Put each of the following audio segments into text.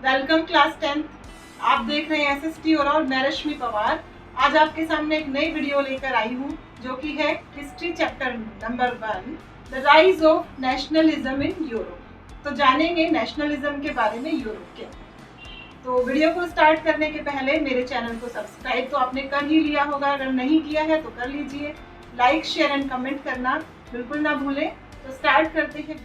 Welcome class 10th। आप देख रहे हैं एसएसटी और मैं रश्मि पवार। आज आपके सामने एक नई वीडियो लेकर आई हूँ जो कि है history chapter number 1, the rise of nationalism in Europe. तो जानेंगे नेशनलिज्म के बारे में यूरोप के। तो वीडियो को स्टार्ट करने के पहले मेरे चैनल को सब्सक्राइब तो आपने कर ही लिया होगा, अगर नहीं किया है तो कर लीजिए। लाइक शेयर एंड कमेंट करना बिल्कुल ना भूलें। तो स्टार्ट करते हैं।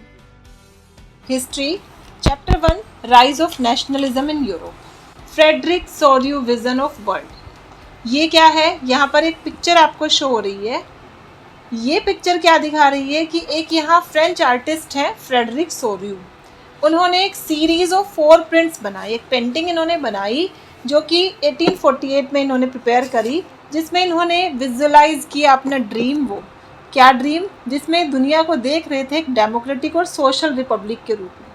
History chapter 1, rise of nationalism in Europe, Frederic Sorrieu vision of world. ये क्या है? यहाँ पर एक पिक्चर आपको शो हो रही है। ये पिक्चर क्या दिखा रही है कि एक यहाँ फ्रेंच आर्टिस्ट है फ्रेडरिक सोरियू। उन्होंने एक सीरीज ऑफ 4 प्रिंट्स बनाई, एक पेंटिंग इन्होंने बनाई जो कि 1848 में इन्होंने प्रिपेयर करी, जिसमें इन्होंने विजुअलाइज किया अपना ड्रीम। वो क्या ड्रीम? जिसमें दुनिया को देख रहे थे एक डेमोक्रेटिक और सोशल रिपब्लिक के रूप में।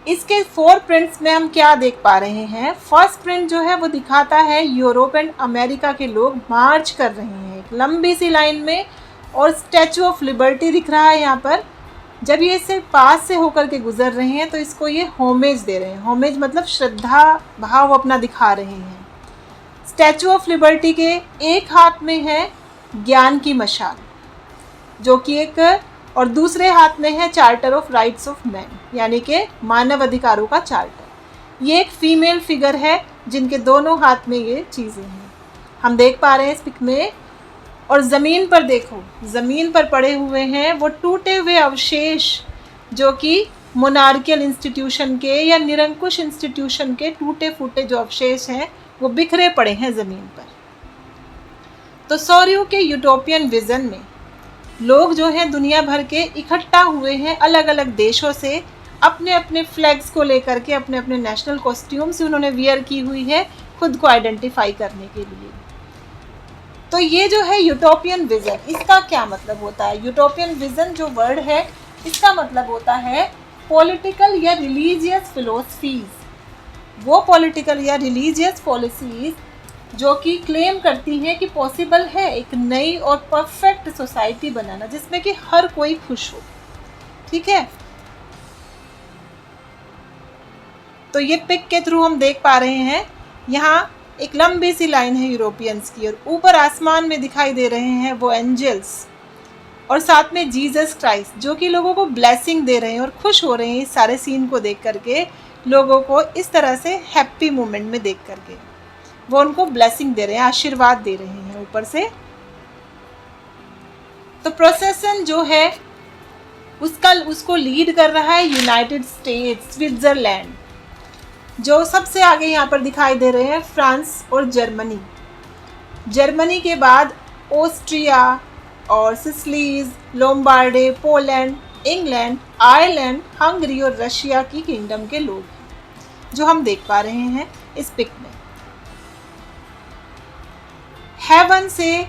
इसके 4 प्रिंट्स में हम क्या देख पा रहे हैं? फर्स्ट प्रिंट जो है वो दिखाता है यूरोप एंड अमेरिका के लोग मार्च कर रहे हैं एक लंबी सी लाइन में, और स्टैचू ऑफ लिबर्टी दिख रहा है यहाँ पर। जब ये इससे पास से होकर के गुजर रहे हैं तो इसको ये होमेज दे रहे हैं। होमेज मतलब श्रद्धा भाव अपना दिखा रहे हैं। स्टैचू ऑफ लिबर्टी के एक हाथ में है ज्ञान की मशाल जो कि एक, और दूसरे हाथ में है charter of rights of man, यानी कि मानव अधिकारों का चार्टर। ये एक फीमेल फिगर है जिनके दोनों हाथ में ये चीज़ें हैं, हम देख पा रहे हैं इस पिक में। और ज़मीन पर देखो, ज़मीन पर पड़े हुए हैं वो टूटे हुए अवशेष जो कि मोनार्कियल इंस्टीट्यूशन के या निरंकुश इंस्टीट्यूशन के टूटे फूटे जो अवशेष हैं वो बिखरे पड़े हैं ज़मीन पर। तो सोरियू के यूटोपियन विज़न में लोग जो हैं दुनिया भर के इकट्ठा हुए हैं अलग अलग देशों से, अपने अपने फ्लैग्स को लेकर के, अपने अपने नेशनल कॉस्ट्यूम से उन्होंने वियर की हुई है खुद को आइडेंटिफाई करने के लिए। तो ये जो है यूटोपियन विज़न, इसका क्या मतलब होता है? यूटोपियन विज़न जो वर्ड है इसका मतलब होता है पॉलिटिकल या रिलीजियस फिलोसफीज। वो पॉलिटिकल या रिलीजियस पॉलिसीज़ जो कि क्लेम करती हैं कि पॉसिबल है एक नई और परफेक्ट सोसाइटी बनाना जिसमें कि हर कोई खुश हो। ठीक है, तो ये पिक के थ्रू हम देख पा रहे हैं यहाँ एक लंबी सी लाइन है यूरोपियंस की, और ऊपर आसमान में दिखाई दे रहे हैं वो एंजल्स, और साथ में जीसस क्राइस्ट जो कि लोगों को ब्लेसिंग दे रहे हैं और खुश हो रहे हैं इस सारे सीन को देख करके। लोगों को इस तरह से हैप्पी मोमेंट में देख करके वो उनको ब्लेसिंग दे रहे हैं, आशीर्वाद दे रहे हैं ऊपर से। तो प्रोसेसन जो है उसको लीड कर रहा है यूनाइटेड स्टेट्स, स्विट्जरलैंड, जो सबसे आगे यहाँ पर दिखाई दे रहे हैं फ्रांस और जर्मनी। जर्मनी के बाद ऑस्ट्रिया और Sicilies, Lombardy, Poland, England, Ireland, Hungary और रशिया की किंगडम के लोग हैं जो हम देख पा रहे हैं इस पिक में। हेवन से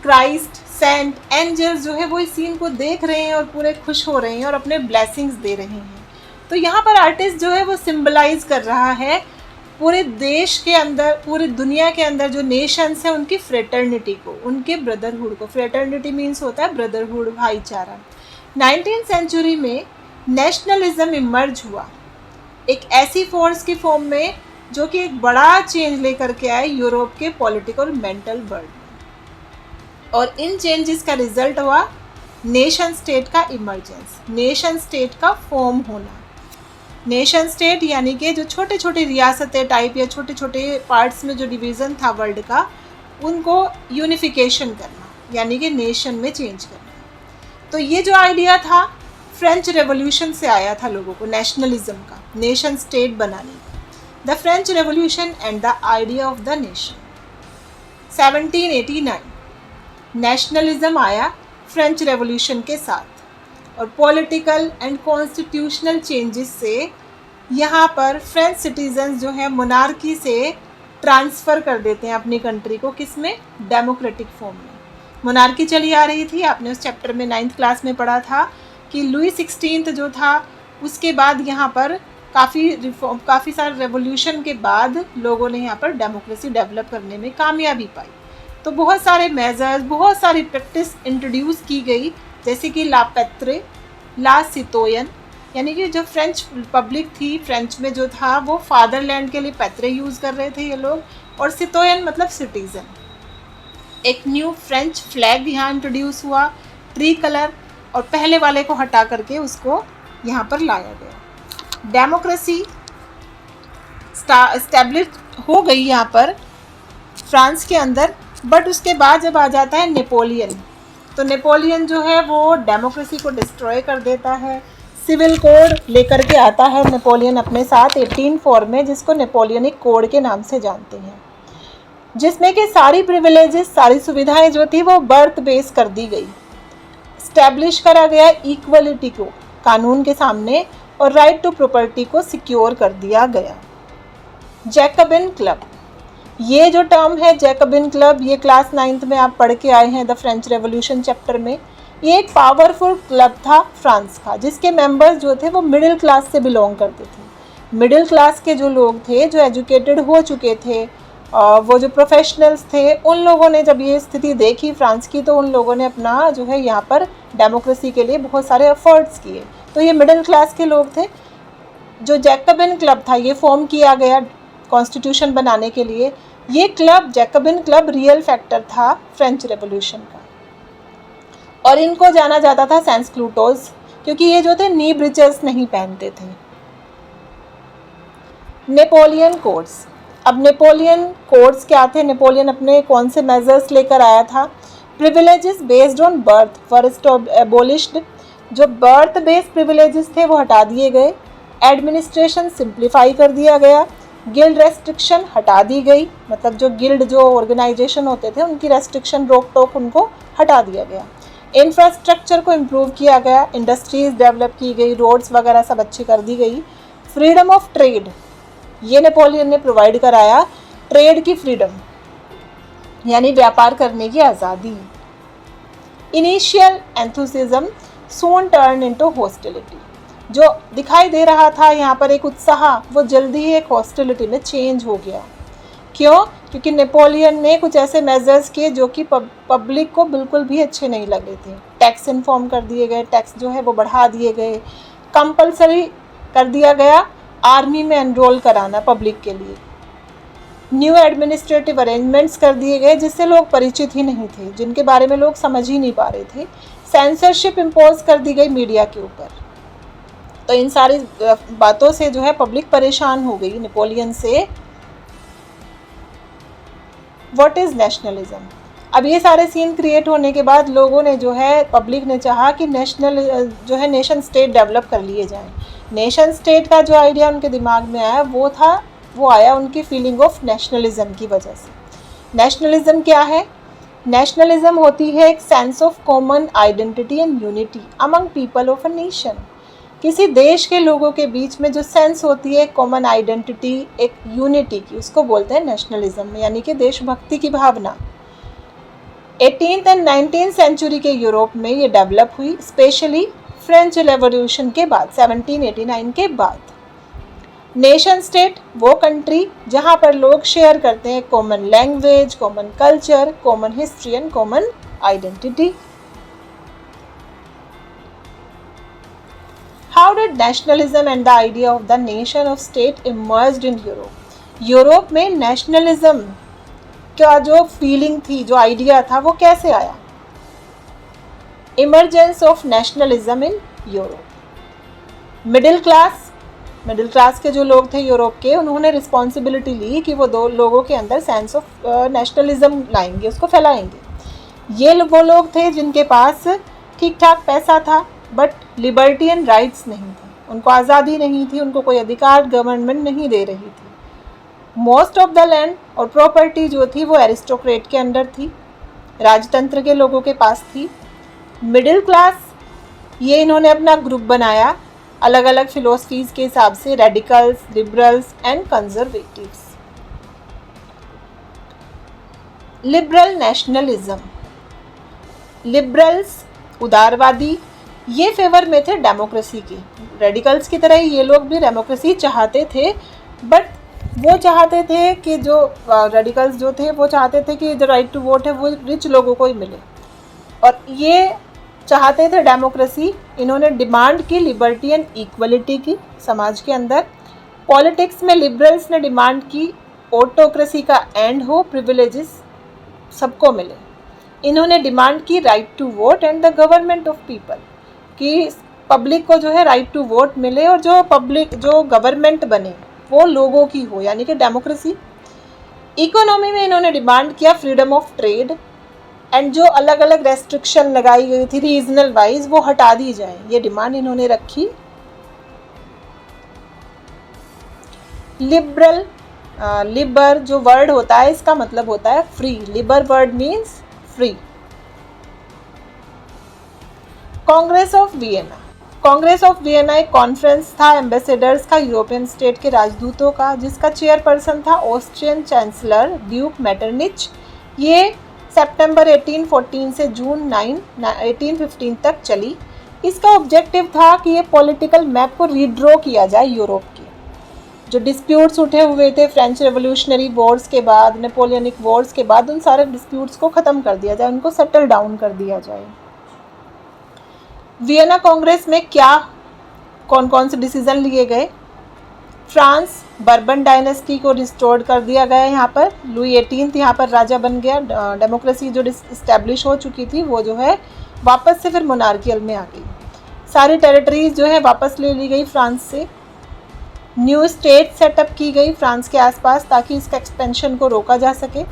क्राइस्ट, सेंट, एंजल्स जो है वो इस सीन को देख रहे हैं और पूरे खुश हो रहे हैं और अपने ब्लेसिंग्स दे रहे हैं। तो यहाँ पर आर्टिस्ट जो है वो सिंबलाइज कर रहा है पूरे देश के अंदर, पूरी दुनिया के अंदर जो नेशंस हैं उनकी फ्रेटर्निटी को, उनके ब्रदरहुड को। फ्रेटर्निटी मीन्स होता है ब्रदरहुड, भाईचारा। 19th सेंचुरी में नेशनलिज्म इमर्ज हुआ एक ऐसी फोर्स की फॉर्म में जो कि एक बड़ा चेंज लेकर के आए यूरोप के पॉलिटिकल और मेंटल वर्ल्ड में। और इन चेंजेस का रिजल्ट हुआ नेशन स्टेट का इमर्जेंस, नेशन स्टेट का फॉर्म होना। नेशन स्टेट यानी कि जो छोटे छोटे रियासतें टाइप या छोटे छोटे पार्ट्स में जो डिवीज़न था वर्ल्ड का, उनको यूनिफिकेशन करना, यानी कि नेशन में चेंज करना। तो ये जो आइडिया था फ्रेंच रेवोल्यूशन से आया था लोगों को, नेशनलिज्म का, नेशन स्टेट बनाने का। The French revolution and the idea of the nation. 1789 nationalism आया फ्रेंच रेवोल्यूशन के साथ, और पॉलिटिकल एंड कॉन्स्टिट्यूशनल चेंजेस से यहाँ पर फ्रेंच सिटीजन्स जो है मोनार्की से ट्रांसफ़र कर देते हैं अपनी कंट्री को, किस में? डेमोक्रेटिक फॉर्म में। मोनार्की चली आ रही थी, आपने उस चैप्टर में 9th क्लास में पढ़ा था कि लुई 16 जो था उसके बाद यहाँ पर काफ़ी सारे रेवोल्यूशन के बाद लोगों ने यहाँ पर डेमोक्रेसी डेवलप करने में कामयाबी पाई। तो बहुत सारे मेजर्स, बहुत सारी प्रैक्टिस इंट्रोड्यूस की गई, जैसे कि ला पैत्रे, ला सितोयन, यानी कि जो फ्रेंच पब्लिक थी, फ्रेंच में जो था वो फादरलैंड के लिए पैत्रे यूज़ कर रहे थे ये लोग, और सिटोयन मतलब सिटीज़न। एक न्यू फ्रेंच फ्लैग यहाँ इंट्रोड्यूस हुआ, ट्री कलर, और पहले वाले को हटा करके उसको यहाँ पर लाया गया। डेमोक्रेसी एस्टैब्लिश हो गई यहाँ पर फ्रांस के अंदर। बट उसके बाद जब आ जाता है नेपोलियन, तो नेपोलियन जो है वो डेमोक्रेसी को डिस्ट्रॉय कर देता है। सिविल कोड लेकर के आता है नेपोलियन अपने साथ 1804 में, जिसको नेपोलियनिक कोड के नाम से जानते हैं, जिसमें कि सारी प्रिविलेजेस, सारी सुविधाएं जो थी वो बर्थ बेस कर दी गई। स्टैब्लिश करा गया इक्वलिटी को कानून के सामने, और राइट टू प्रॉपर्टी को सिक्योर कर दिया गया। जैकबिन क्लब, ये जो टर्म है जैकबिन क्लब, ये क्लास 9th में आप पढ़ के आए हैं द फ्रेंच रेवोल्यूशन चैप्टर में। ये एक पावरफुल क्लब था फ्रांस का, जिसके मेंबर्स जो थे वो मिडिल क्लास से बिलोंग करते थे। मिडिल क्लास के जो लोग थे, जो एजुकेटेड हो चुके थे, वो जो प्रोफेशनल्स थे, उन लोगों ने जब ये स्थिति देखी फ्रांस की, तो उन लोगों ने अपना जो है यहाँ पर डेमोक्रेसी के लिए बहुत सारे एफर्ट्स किए। तो ये मिडिल क्लास के लोग थे। जो जैकबिन क्लब था ये फॉर्म किया गया कॉन्स्टिट्यूशन बनाने के लिए। ये club, Jacobin club, real factor था फ्रेंच रेवोल्यूशन का, और इनको जाना जाता था सैंस क्लूटोज, क्योंकि ये जो थे नी ब्रिचेस नहीं पहनते थे। नेपोलियन कोड्स, अब नेपोलियन कोड्स क्या थे, नेपोलियन अपने कौन से मेजर्स लेकर आया था। Privileges based on birth for एबोलिश्ड, जो बर्थ बेस्ड प्रिविलेजेस थे वो हटा दिए गए। एडमिनिस्ट्रेशन सिंप्लीफाई कर दिया गया। गिल्ड रेस्ट्रिक्शन हटा दी गई, मतलब जो गिल्ड, जो ऑर्गेनाइजेशन होते थे, उनकी रेस्ट्रिक्शन, रोक टोक, उनको हटा दिया गया। इंफ्रास्ट्रक्चर को इम्प्रूव किया गया, इंडस्ट्रीज़ डेवलप की गई, रोड्स वगैरह सब अच्छी कर दी गई। फ्रीडम ऑफ ट्रेड, ये नेपोलियन ने प्रोवाइड कराया, ट्रेड की फ्रीडम यानी व्यापार करने की आज़ादी। इनिशियल एंथुसिज्म सून टर्न इनटू हॉस्टिलिटी, जो दिखाई दे रहा था यहाँ पर एक उत्साह, वो जल्दी ही एक हॉस्टिलिटी में चेंज हो गया। क्यों? क्योंकि नेपोलियन ने कुछ ऐसे मेजर्स किए जो कि पब्लिक को बिल्कुल भी अच्छे नहीं लगे थे। टैक्स इन्फॉर्म कर दिए गए, टैक्स जो है वो बढ़ा दिए गए। कंपलसरी कर दिया गया आर्मी में एनरोल कराना पब्लिक के लिए। न्यू एडमिनिस्ट्रेटिव अरेंजमेंट्स कर दिए गए जिससे लोग परिचित ही नहीं थे, जिनके बारे में लोग समझ ही नहीं पा रहे थे। सेंसरशिप इम्पोज कर दी गई मीडिया के ऊपर। तो इन सारी बातों से जो है पब्लिक परेशान हो गई नेपोलियन से। What is nationalism? अब ये सारे सीन क्रिएट होने के बाद लोगों ने जो है, पब्लिक ने चाहा कि नेशनल जो है नेशन स्टेट डेवलप कर लिए जाएं। नेशन स्टेट का जो आइडिया उनके दिमाग में आया वो आया उनकी फीलिंग ऑफ नेशनलिज्म की वजह से। नेशनलिज्म क्या है? नेशनलिज्म होती है एक sense of common identity and unity among people of a nation. किसी देश के लोगों के बीच में जो सेंस होती है कॉमन आइडेंटिटी, एक यूनिटी की, उसको बोलते हैं नेशनलिज्म, यानी कि देशभक्ति की भावना। 18th एंड 19th सेंचुरी के यूरोप में ये डेवलप हुई, स्पेशली फ्रेंच रेवोल्यूशन के बाद, 1789 के बाद। नेशन स्टेट वो कंट्री जहाँ पर लोग शेयर करते हैं common language, common culture, common history and common identity. How did nationalism and the idea of the nation of state emerged in Europe? Europe में नेशनलिज्म का जो फीलिंग थी, जो आइडिया था, वो कैसे आया? Emergence of nationalism in Europe. Middle class के जो लोग थे यूरोप के, उन्होंने रिस्पॉन्सिबिलिटी ली कि वो दो लोगों के अंदर सेंस ऑफ नेशनलिज्म लाएंगे, उसको फैलाएंगे। ये वो लोग थे जिनके पास ठीक ठाक पैसा था, बट लिबर्टी एंड राइट्स नहीं थे, उनको आज़ादी नहीं थी, उनको कोई अधिकार गवर्नमेंट नहीं दे रही थी। मोस्ट ऑफ द लैंड और प्रॉपर्टी जो थी वो एरिस्टोक्रेट के अंडर थी, राजतंत्र के लोगों के पास थी। मिडिल क्लास, ये इन्होंने अपना ग्रुप बनाया अलग अलग फिलोसफीज के हिसाब से, radicals, liberals and conservatives. Liberal nationalism, liberals उदारवादी, ये फेवर में थे डेमोक्रेसी की। रेडिकल्स की तरह ये लोग भी डेमोक्रेसी चाहते थे, बट वो चाहते थे कि जो रेडिकल्स जो थे वो चाहते थे कि जो राइट टू वोट है वो रिच लोगों को ही मिले। और ये चाहते थे डेमोक्रेसी, इन्होंने डिमांड की लिबर्टी एंड इक्वलिटी की समाज के अंदर। पॉलिटिक्स में लिबरल्स ने डिमांड की ऑटोक्रेसी का एंड हो, प्रिविलेजेस सबको मिले। इन्होंने डिमांड की right to vote and the government of people, कि पब्लिक को जो है राइट टू वोट मिले और जो गवर्नमेंट बने वो लोगों की हो, यानी कि डेमोक्रेसी। इकोनॉमी में इन्होंने डिमांड किया फ्रीडम ऑफ ट्रेड एंड जो अलग अलग रेस्ट्रिक्शन लगाई गई थी रीजनल वाइज वो हटा दी जाए, ये डिमांड इन्होंने रखी। लिबरल, लिबर जो वर्ड होता है इसका मतलब होता है free, Libre word means free. Congress of Vienna, Congress of Vienna एक कॉन्फ्रेंस था एम्बेसडर्स का, यूरोपियन स्टेट के राजदूतों का, जिसका चेयरपर्सन था ऑस्ट्रियन चांसलर ड्यूक मेटरनिच। ये सितंबर 1814 से जून 9 1815 तक चली। इसका ऑब्जेक्टिव था कि ये पॉलिटिकल मैप को रीड्रॉ किया जाए यूरोप के। जो डिस्प्यूट्स उठे हुए थे फ्रेंच रेवोल्यूशनरी वॉर्स के बाद, नेपोलियनिक वॉर्स के बाद, उन सारे डिस्प्यूट्स को ख़त्म कर दिया जाए, उनको सेटल डाउन कर दिया जाए। वियना कांग्रेस में क्या कौन कौन से डिसीजन लिए गए? फ्रांस बर्बन डायनेस्टी को रिस्टोर कर दिया गया, यहाँ पर लुई 18 यहाँ पर राजा बन गया। डेमोक्रेसी जो इस्टेब्लिश हो चुकी थी वो जो है वापस से फिर मोनार्कियल में आ गई। सारी टेरिटरीज जो है वापस ले ली गई फ्रांस से। न्यू स्टेट सेटअप की गई फ्रांस के आसपास ताकि इसका एक्सपेंशन को रोका जा सके।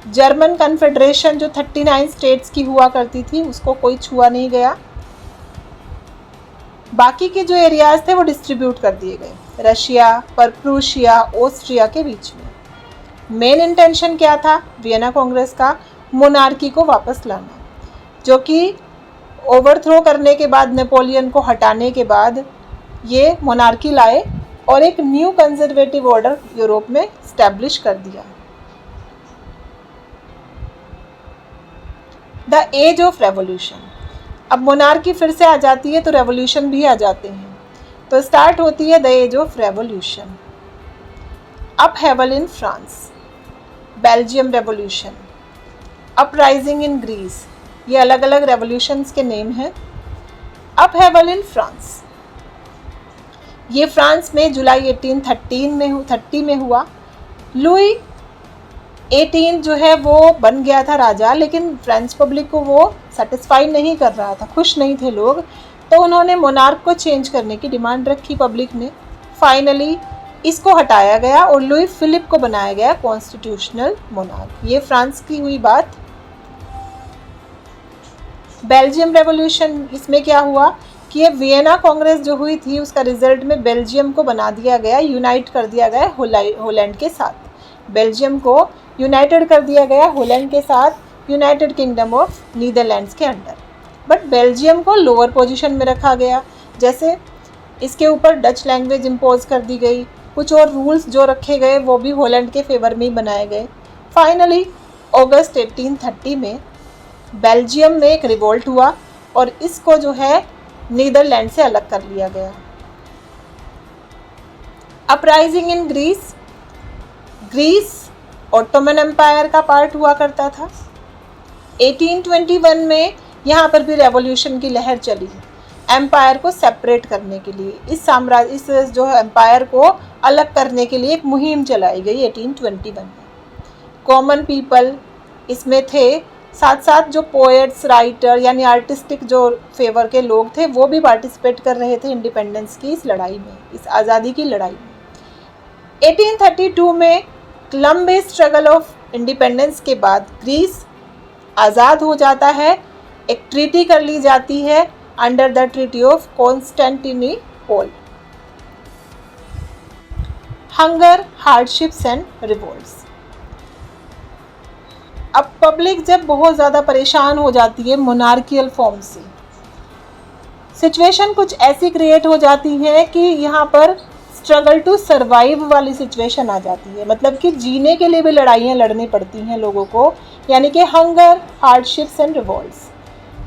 जर्मन कन्फेडरेशन जो 39 स्टेट्स की हुआ करती थी उसको कोई छुआ नहीं गया। बाकी के जो एरियाज थे वो डिस्ट्रीब्यूट कर दिए गए रशिया, प्रूशिया, ऑस्ट्रिया के बीच में। मेन इंटेंशन क्या था वियना कांग्रेस का? मोनार्की को वापस लाना, जो कि ओवरथ्रो करने के बाद, नेपोलियन को हटाने के बाद ये मोनार्की लाए और एक न्यू कंजर्वेटिव ऑर्डर यूरोप में स्टैब्लिश कर दिया। द एज ऑफ रेवोल्यूशन, अब मोनार्की फिर से आ जाती है तो रेवोल्यूशन भी आ जाते हैं। तो स्टार्ट होती है the age of revolution. Upheaval in France, Belgium revolution, uprising in Greece, ये अलग अलग रेवोल्यूशंस के नेम हैं। अपहेवल इन फ्रांस, ये फ्रांस में जुलाई 1830 में हुआ। लुई 18 जो है वो बन गया था राजा, लेकिन फ्रेंच पब्लिक को वो सेटिस्फाई नहीं कर रहा था, खुश नहीं थे लोग, तो उन्होंने मोनार्क को चेंज करने की डिमांड रखी पब्लिक ने। फाइनली इसको हटाया गया और लुई फिलिप को बनाया गया कॉन्स्टिट्यूशनल मोनार्क। ये फ्रांस की हुई बात। बेल्जियम रेवोल्यूशन, इसमें क्या हुआ कि ये वियना कांग्रेस जो हुई थी उसका रिजल्ट में बेल्जियम को बना दिया गया, यूनाइट कर दिया गया हॉलैंड के साथ। बेल्जियम को यूनाइटेड कर दिया गया हॉलैंड के साथ, यूनाइटेड किंगडम ऑफ नीदरलैंड्स के अंडर। बट बेल्जियम को लोअर पोजीशन में रखा गया, जैसे इसके ऊपर डच लैंग्वेज इम्पोज कर दी गई, कुछ और रूल्स जो रखे गए वो भी हॉलैंड के फेवर में ही बनाए गए। फाइनली अगस्त 1830 में बेल्जियम में एक रिवोल्ट हुआ और इसको जो है नीदरलैंड से अलग कर लिया गया। Uprising in Greece, Greece Ottoman Empire का पार्ट हुआ करता था। 1821 में यहाँ पर भी रेवोल्यूशन की लहर चली एम्पायर को सेपरेट करने के लिए। इस जो एम्पायर को अलग करने के लिए एक मुहिम चलाई गई 1821 में। कॉमन पीपल इसमें थे, साथ साथ जो पोएट्स, राइटर यानी आर्टिस्टिक जो फेवर के लोग थे वो भी पार्टिसिपेट कर रहे थे इंडिपेंडेंस की इस लड़ाई में, इस आज़ादी की लड़ाई में। 1832 में लंबे स्ट्रगल ऑफ इंडिपेंडेंस के बाद ग्रीस आज़ाद हो जाता है। एक ट्रीटी कर ली जाती है under the treaty of Constantinople. Hunger, hardships and revolts, अब पब्लिक जब बहुत ज़्यादा परेशान हो जाती है मोनार्कियल फॉर्म से, सिचुएशन कुछ ऐसी क्रिएट हो जाती है कि यहाँ पर स्ट्रगल टू सर्वाइव वाली सिचुएशन आ जाती है, मतलब कि जीने के लिए भी लड़ाइयाँ लड़नी पड़ती हैं लोगों को, यानी कि हंगर, हार्डशिप्स एंड रिवोल्ट्स।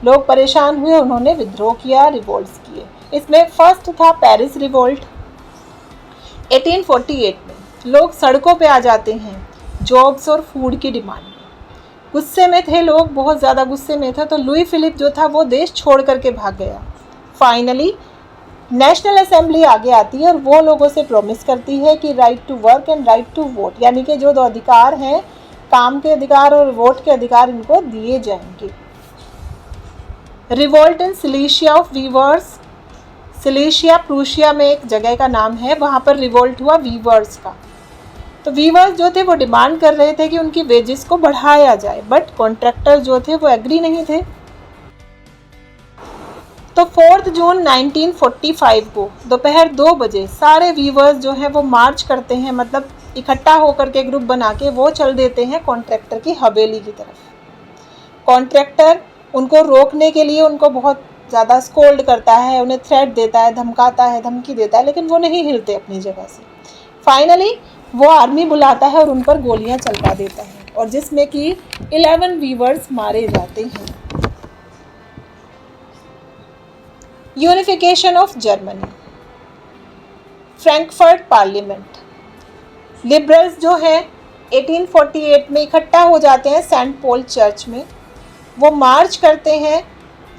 लोग परेशान हुए, उन्होंने विद्रोह किया, रिवोल्ट्स किए। इसमें फर्स्ट था पेरिस रिवोल्ट। 1848 में लोग सड़कों पे आ जाते हैं जॉब्स और फूड की डिमांड में। गुस्से में थे लोग, बहुत ज़्यादा गुस्से में थे, तो लुई फिलिप जो था वो देश छोड़ करके भाग गया। फाइनली नेशनल असेंबली आगे आती है और वो लोगों से प्रॉमिस करती है कि right to work and right to vote, यानी कि जो दो अधिकार हैं, काम के अधिकार और वोट के अधिकार, इनको दिए जाएंगे। Revolt in Silesia of viewers, Silesia Prussia में एक जगह का नाम है, वहाँ पर रिवोल्ट हुआ वीवर्स का। तो वीवर्स जो थे वो डिमांड कर रहे थे कि उनकी वेजेस को बढ़ाया जाए, बट कॉन्ट्रैक्टर जो थे वो एग्री नहीं थे। तो 4 जून 1945 को दोपहर 2 बजे सारे वीवर्स जो हैं वो मार्च करते हैं, मतलब इकट्ठा होकर के ग्रुप बना के वो चल देते हैं कॉन्ट्रैक्टर की हवेली की तरफ। कॉन्ट्रैक्टर उनको रोकने के लिए उनको बहुत ज़्यादा स्कोल्ड करता है, उन्हें थ्रेट देता है, धमकाता है, धमकी देता है, लेकिन वो नहीं हिलते अपनी जगह से। फाइनली वो आर्मी बुलाता है और उन पर गोलियां चलवा देता है, और जिसमें कि 11 वीवर्स मारे जाते हैं। Unification of Germany, Frankfurt parliament, liberals जो है 1848 में इकट्ठा हो जाते हैं सेंट पॉल चर्च में। वो मार्च करते हैं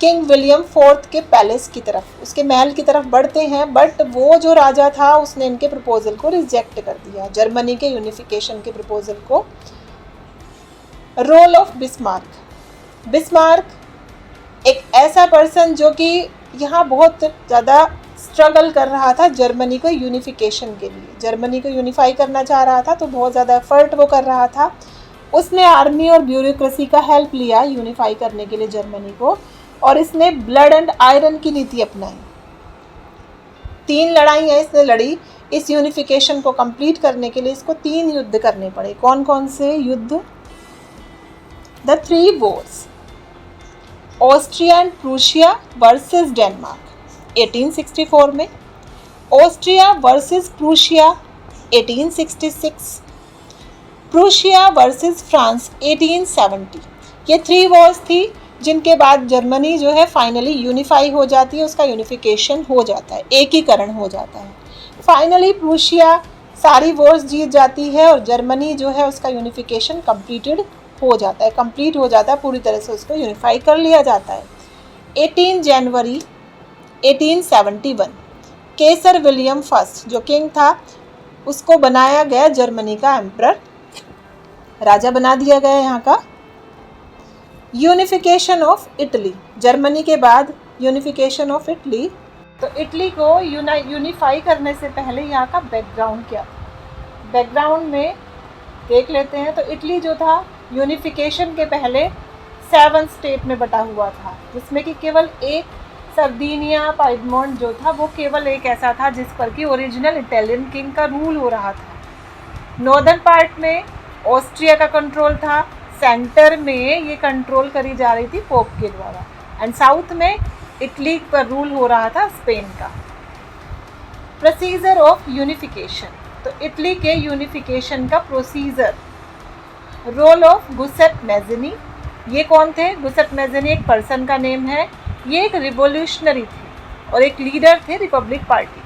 किंग विलियम फोर्थ के पैलेस की तरफ, उसके महल की तरफ बढ़ते हैं, बट वो जो राजा था उसने इनके प्रपोजल को रिजेक्ट कर दिया, जर्मनी के यूनिफिकेशन के प्रपोजल को। रोल ऑफ बिस्मार्क, बिस्मार्क एक ऐसा पर्सन जो कि यहाँ बहुत ज़्यादा स्ट्रगल कर रहा था जर्मनी को यूनिफिकेशन के लिए, जर्मनी को यूनिफाई करना चाह रहा था, तो बहुत ज़्यादा एफर्ट वो कर रहा था। उसने आर्मी और ब्यूरोक्रेसी का हेल्प लिया यूनिफाई करने के लिए जर्मनी को, और इसने ब्लड एंड आयरन की नीति अपनाई। 3 लड़ाइयाँ इसने लड़ी इस यूनिफिकेशन को कंप्लीट करने के लिए। इसको 3 युद्ध करने पड़े। कौन कौन से युद्ध? The 3 Wars, Austria and Prussia versus Denmark 1864 में, Austria versus Prussia 1866, Prussia versus France 1870। ये 3 वॉर्स थी जिनके बाद जर्मनी जो है फाइनली यूनिफाई हो जाती है, उसका यूनिफिकेशन हो जाता है, एकीकरण हो जाता है। फाइनली प्रूशिया सारी वॉर्स जीत जाती है और जर्मनी जो है उसका यूनिफिकेशन कंप्लीट हो जाता है, पूरी तरह से उसको यूनिफाई कर लिया जाता है। 18 जनवरी 1871 केसर विलियम फर्स्ट जो किंग था उसको बनाया गया जर्मनी का एम्परर, राजा बना दिया गया यहाँ का। यूनिफिकेशन ऑफ इटली, जर्मनी के बाद यूनिफिकेशन ऑफ इटली। तो इटली को यूनिफाई करने से पहले यहाँ का बैकग्राउंड क्या था, बैकग्राउंड में देख लेते हैं। तो इटली जो था यूनिफिकेशन के पहले 7 स्टेट में बटा हुआ था, जिसमें कि केवल एक सर्दिनिया पाइडमोंट जो था वो केवल एक ऐसा था जिस पर कि ओरिजिनल इटालियन किंग का रूल हो रहा था। नॉर्दर्न पार्ट में ऑस्ट्रिया का कंट्रोल था, सेंटर में ये कंट्रोल करी जा रही थी पोप के द्वारा, एंड साउथ में इटली पर रूल हो रहा था स्पेन का। प्रोसीजर ऑफ यूनिफिकेशन, तो इटली के यूनिफिकेशन का प्रोसीजर। रोल ऑफ गुसेप मैज़नी, ये कौन थे? गुसेप मैज़नी एक पर्सन का नेम है, ये एक रिवोल्यूशनरी थे और एक लीडर थे रिपब्लिक पार्टी,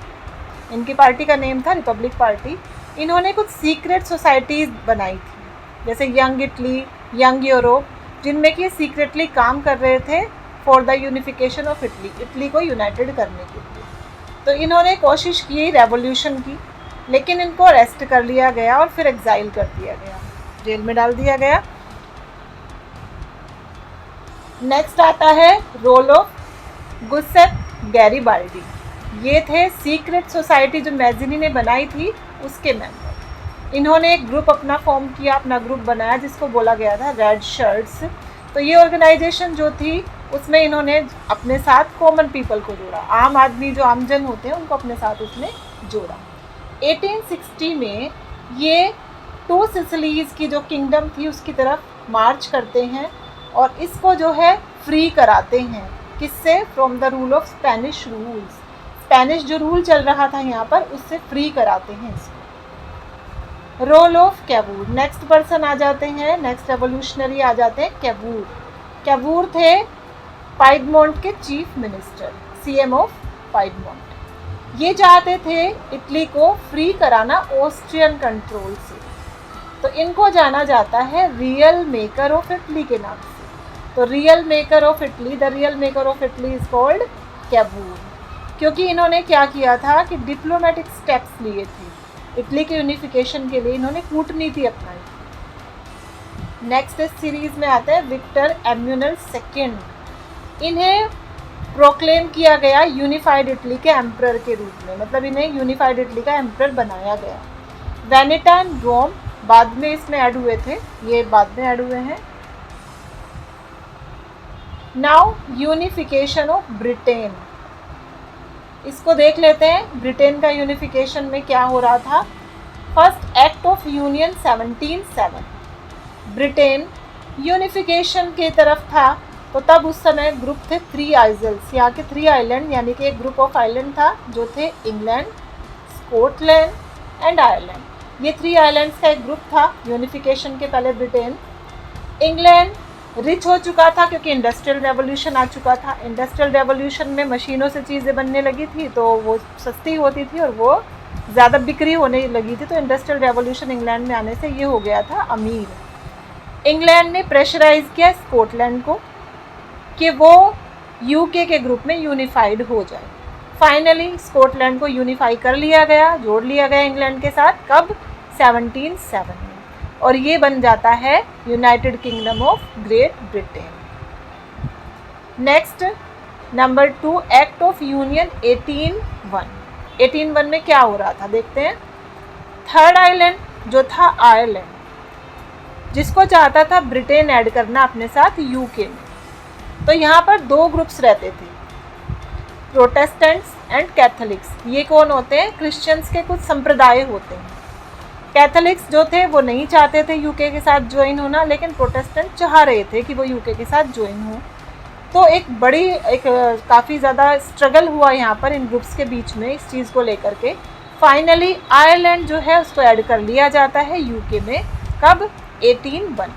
इनकी पार्टी का नेम था रिपब्लिक पार्टी। इन्होंने कुछ सीक्रेट सोसाइटीज़ बनाई थी, जैसे यंग इटली, यंग यूरोप, जिनमें कि सीक्रेटली काम कर रहे थे for the unification of Italy, Italy को यूनाइटेड करने के लिए। तो इन्होंने कोशिश की रेवोल्यूशन की, लेकिन इनको अरेस्ट कर लिया गया और फिर एग्जाइल कर दिया गया, जेल में डाल दिया गया। नेक्स्ट आता है रोल ऑफ गुसेप गैरिबाल्डी, ये थे सीक्रेट सोसाइटी जो मैज़नी ने बनाई थी उसके मेंबर। इन्होंने एक ग्रुप अपना फॉर्म किया, अपना ग्रुप बनाया जिसको बोला गया था रेड शर्ट्स। तो ये ऑर्गेनाइजेशन जो थी उसमें इन्होंने अपने साथ कॉमन पीपल को जोड़ा, आम आदमी जो आमजन होते हैं उनको अपने साथ उसने जोड़ा। 1860 में ये 2 सिसिलीज़ की जो किंगडम थी उसकी तरफ मार्च करते हैं और इसको जो है फ्री कराते हैं। किससे? From the rule of Spanish rules, Spanish जो रूल चल रहा था यहाँ पर उससे फ्री कराते हैं इसको। Role of Cavour, next person आ जाते हैं, नेक्स्ट रेवोल्यूशनरी आ जाते हैं कैवूर। कैवूर थे पाइडमोंट के चीफ मिनिस्टर, सीएम ऑफ पाइडमोंट। ये चाहते थे इटली को फ्री कराना ऑस्ट्रियन कंट्रोल से। तो इनको जाना जाता है रियल मेकर ऑफ इटली के नाम से। तो real maker of Italy, the real maker of Italy is called Cavour, क्योंकि इन्होंने क्या किया था कि डिप्लोमेटिक स्टेप्स लिए थे इटली के यूनिफिकेशन के लिए, इन्होंने कूटनीति अपनाई। नेक्स्ट इस सीरीज में आता है विक्टर एम्यूनल सेकेंड। इन्हें प्रोक्लेम किया गया यूनिफाइड इटली के एम्परर के रूप में, मतलब इन्हें यूनिफाइड इटली का एम्परर बनाया गया। वेनेटा एंड रोम बाद में इसमें ऐड हुए थे, ये बाद में ऐड हुए हैं। नाउ यूनिफिकेशन ऑफ ब्रिटेन, इसको देख लेते हैं। ब्रिटेन का यूनिफिकेशन में क्या हो रहा था। First act of union 1707, Britain unification की तरफ था। तो तब उस समय ग्रुप थे 3 आइजल्स, यहाँ के 3 आइलैंड, यानी कि एक ग्रुप ऑफ आइलैंड था जो थे इंग्लैंड, स्कॉटलैंड एंड आयरलैंड। ये 3 आइलैंड्स का एक ग्रुप था यूनिफिकेशन के पहले। ब्रिटेन, इंग्लैंड रिच हो चुका था क्योंकि इंडस्ट्रियल रेवोल्यूशन आ चुका था। इंडस्ट्रियल रेवोल्यूशन में मशीनों से चीज़ें बनने लगी थी तो वो सस्ती होती थी और वो ज़्यादा बिक्री होने लगी थी, तो इंडस्ट्रियल रेवोल्यूशन इंग्लैंड में आने से ये हो गया था अमीर। इंग्लैंड ने प्रेशराइज किया स्कॉटलैंड को कि वो यूके के ग्रुप में यूनिफाइड हो जाए। फाइनली स्कॉटलैंड को यूनिफाई कर लिया गया, जोड़ लिया गया इंग्लैंड के साथ। कब? 1707 में, और ये बन जाता है United kingdom of great Britain. Next number 2, act of union 1801। 1801 में क्या हो रहा था देखते हैं। थर्ड आइलैंड जो था आयरलैंड, जिसको चाहता था ब्रिटेन ऐड करना अपने साथ यूके में। तो यहाँ पर 2 ग्रुप्स रहते थे, प्रोटेस्टेंट्स एंड कैथोलिक्स। ये कौन होते हैं? क्रिश्चियंस के कुछ संप्रदाय होते हैं। कैथोलिक्स जो थे वो नहीं चाहते थे यूके के साथ ज्वाइन होना, लेकिन प्रोटेस्टेंट चाह रहे थे कि वो यूके के साथ ज्वाइन हो। तो एक काफ़ी ज़्यादा स्ट्रगल हुआ यहाँ पर इन ग्रुप्स के बीच में इस चीज़ को लेकर के। फाइनली आयरलैंड जो है उसको ऐड कर लिया जाता है यूके में। कब? 1801।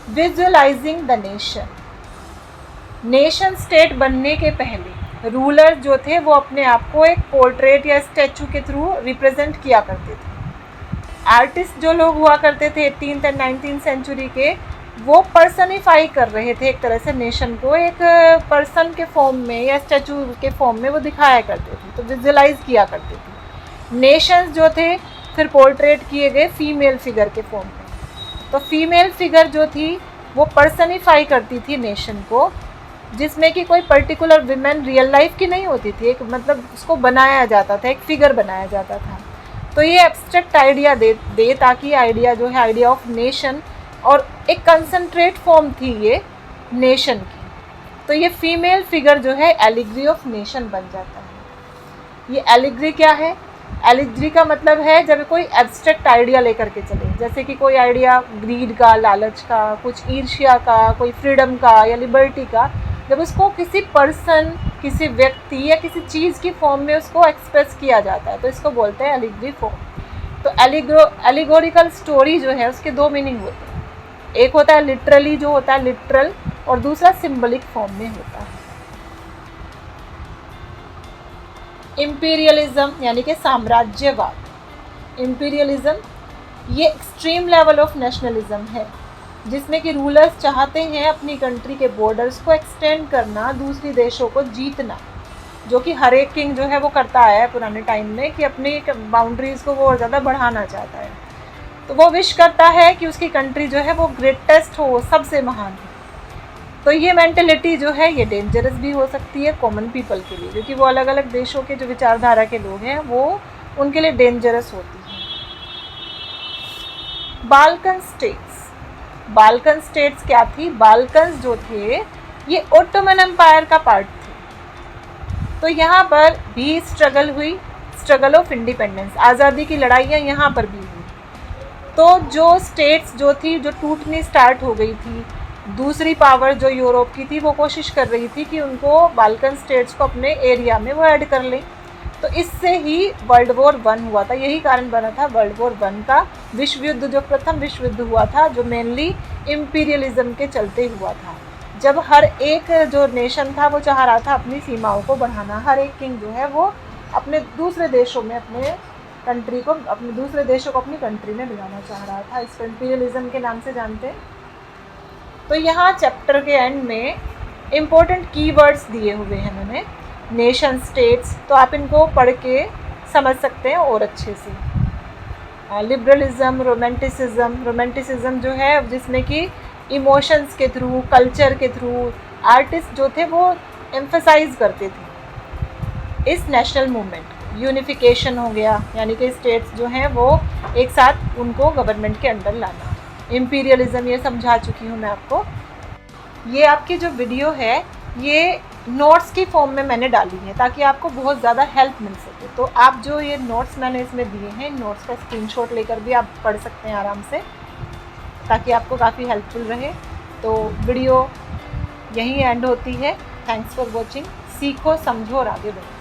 Visualising the nation, nation state बनने के पहले रूलर जो थे वो अपने आप को एक पोर्ट्रेट या स्टैचू के थ्रू रिप्रेजेंट किया करते थे। आर्टिस्ट जो लोग हुआ करते थे 18th एंड 19th सेंचुरी के, वो पर्सनिफाई कर रहे थे एक तरह से नेशन को, एक पर्सन के फॉर्म में या स्टैचू के फॉर्म में वो दिखाया करते थे, तो विजुअलाइज किया करते थे। नेशंस जो थे फिर पोर्ट्रेट किए गए फीमेल फिगर के फॉर्म में। तो फीमेल फिगर जो थी वो पर्सनिफाई करती थी नेशन को, जिसमें कि कोई पर्टिकुलर विमेन रियल लाइफ की नहीं होती थी, एक मतलब उसको बनाया जाता था, एक फिगर बनाया जाता था। तो ये एब्स्ट्रैक्ट आइडिया दे ताकि आइडिया जो है आइडिया ऑफ नेशन, और एक कंसंट्रेट फॉर्म थी ये नेशन की। तो ये फीमेल फिगर जो है एलिग्री ऑफ नेशन बन जाता है। ये एलिग्री क्या है? एलिग्री का मतलब है जब कोई एब्स्ट्रैक्ट आइडिया लेकर के चले, जैसे कि कोई आइडिया ग्रीड का, लालच का, कुछ ईर्ष्या का, कोई फ्रीडम का या लिबर्टी का, जब उसको किसी पर्सन, किसी व्यक्ति या किसी चीज़ की फॉर्म में उसको एक्सप्रेस किया जाता है तो इसको बोलते हैं एलिग्री फॉर्म। तो एलिगोरिकल स्टोरी जो है उसके 2 मीनिंग होते हैं, एक होता है लिटरली जो होता है लिटरल, और दूसरा सिंबलिक फॉर्म में होता है। इम्पीरियलिज्म यानी कि साम्राज्यवाद। इम्पीरियलिज्म ये एक्सट्रीम लेवल ऑफ नेशनलिज्म है, जिसमें कि रूलर्स चाहते हैं अपनी कंट्री के बॉर्डर्स को एक्सटेंड करना, दूसरी देशों को जीतना, जो कि हर एक किंग जो है वो करता आया है पुराने टाइम में, कि अपनी बाउंड्रीज़ को वो और ज़्यादा बढ़ाना चाहता है। तो वो विश करता है कि उसकी कंट्री जो है वो ग्रेटेस्ट हो, सबसे महान हो। तो ये मेंटेलिटी जो है ये डेंजरस भी हो सकती है कॉमन पीपल के लिए, क्योंकि वो अलग अलग देशों के जो विचारधारा के लोग हैं वो उनके लिए डेंजरस होती है। बाल्कन स्टेट्स, बाल्कन स्टेट्स क्या थी? बाल्कन्स जो थे ये ओटोमन एम्पायर का पार्ट थे। तो यहाँ पर भी स्ट्रगल हुई, स्ट्रगल ऑफ इंडिपेंडेंस, आज़ादी की लड़ाइयाँ यहाँ पर भी हुई। तो जो स्टेट्स जो थी जो टूटनी स्टार्ट हो गई थी, दूसरी पावर जो यूरोप की थी वो कोशिश कर रही थी कि उनको बाल्कन स्टेट्स को अपने एरिया में वो ऐड कर लें। तो इससे ही वर्ल्ड वॉर 1 हुआ था, यही कारण बना था वर्ल्ड वॉर 1 का। विश्व युद्ध जो प्रथम विश्व युद्ध हुआ था, जो मेनली इम्पीरियलिज्म के चलते हुआ था, जब हर एक जो नेशन था वो चाह रहा था अपनी सीमाओं को बढ़ाना। हर एक किंग जो है वो अपने दूसरे देशों में अपने कंट्री को, अपने दूसरे देशों को अपनी कंट्री में मिलाना चाह रहा था। इसको इंपीरियलिज्म के नाम से जानते हैं। तो यहाँ चैप्टर के एंड में इम्पोर्टेंट कीवर्ड्स दिए हुए हैं मैंने, नेशन स्टेट्स, तो आप इनको पढ़ के समझ सकते हैं और अच्छे से। लिबरलिज्म, रोमांटिसिज्म जो है जिसमें कि इमोशंस के थ्रू, कल्चर के थ्रू आर्टिस्ट जो थे वो एम्फसाइज करते थे इस नेशनल मूवमेंट। यूनिफिकेशन हो गया, यानी कि स्टेट्स जो हैं वो एक साथ उनको गवर्नमेंट के अंडर लाना। इम्पीरियलिज्म ये समझा चुकी हूँ मैं आपको। ये आपकी जो वीडियो है ये नोट्स की फॉर्म में मैंने डाली है ताकि आपको बहुत ज़्यादा हेल्प मिल सके। तो आप जो ये नोट्स मैंने इसमें दिए हैं, नोट्स का स्क्रीनशॉट लेकर भी आप पढ़ सकते हैं आराम से, ताकि आपको काफ़ी हेल्पफुल रहे। तो वीडियो यहीं एंड होती है। Thanks for watching. सीखो, समझो और आगे बढ़ो।